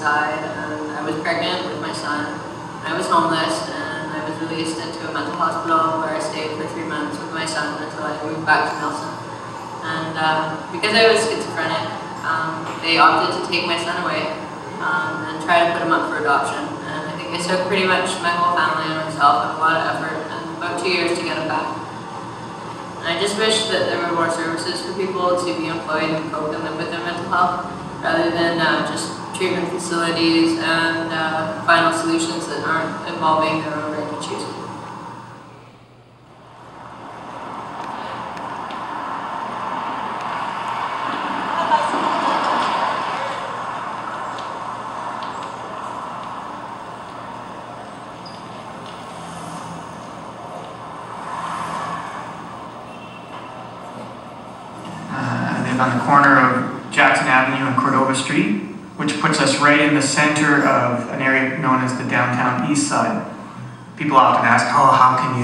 inside, and I was pregnant with my son. I was homeless, and I was released into a mental hospital where I stayed for 3 months with my son until I moved back to Nelson. And because I was schizophrenic, they opted to take my son away and try to put him up for adoption. And I think it took pretty much my whole family and myself and a lot of effort and about 2 years to get him back. And I just wish that there were more services for people to be employed and cope and live with their mental health, rather than just treatment facilities and final solutions that aren't involving their own right to choose. On the corner of Jackson Avenue and Cordova Street, which puts us right in the center of an area known as the downtown east side. People often ask, how can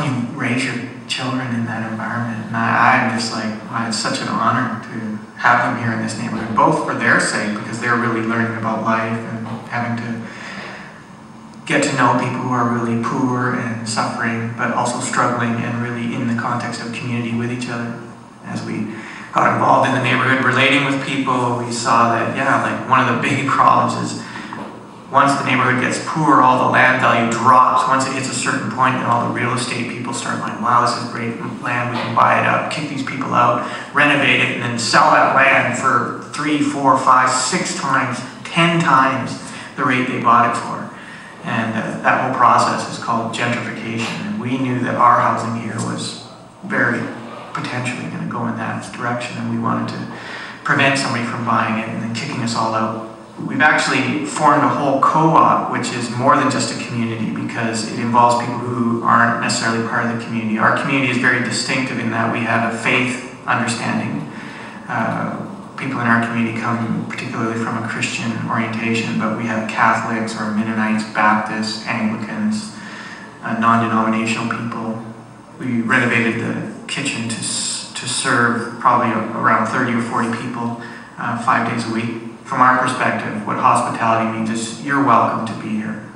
you raise your children in that environment? And I'm just like, wow, it's such an honor to have them here in this neighborhood, both for their sake, because they're really learning about life and having to get to know people who are really poor and suffering, but also struggling and really in the context of community with each other. As we got involved in the neighborhood, relating with people, we saw that, one of the big problems is once the neighborhood gets poor, all the land value drops. Once it hits a certain point, and all the real estate people start like, wow, this is great land, we can buy it up, kick these people out, renovate it, and then sell that land for 3, 4, 5, 6 times, 10 times the rate they bought it for. And that whole process is called gentrification. And we knew that our housing here was very potentially going to go in that direction, and we wanted to prevent somebody from buying it and then kicking us all out. We've actually formed a whole co-op, which is more than just a community, because it involves people who aren't necessarily part of the community. Our community is very distinctive in that we have a faith understanding. People in our community come particularly from a Christian orientation, but we have Catholics or Mennonites, Baptists, Anglicans, non-denominational people. We renovated the kitchen to serve probably around 30 or 40 people 5 days a week. From our perspective, what hospitality means is you're welcome to be here.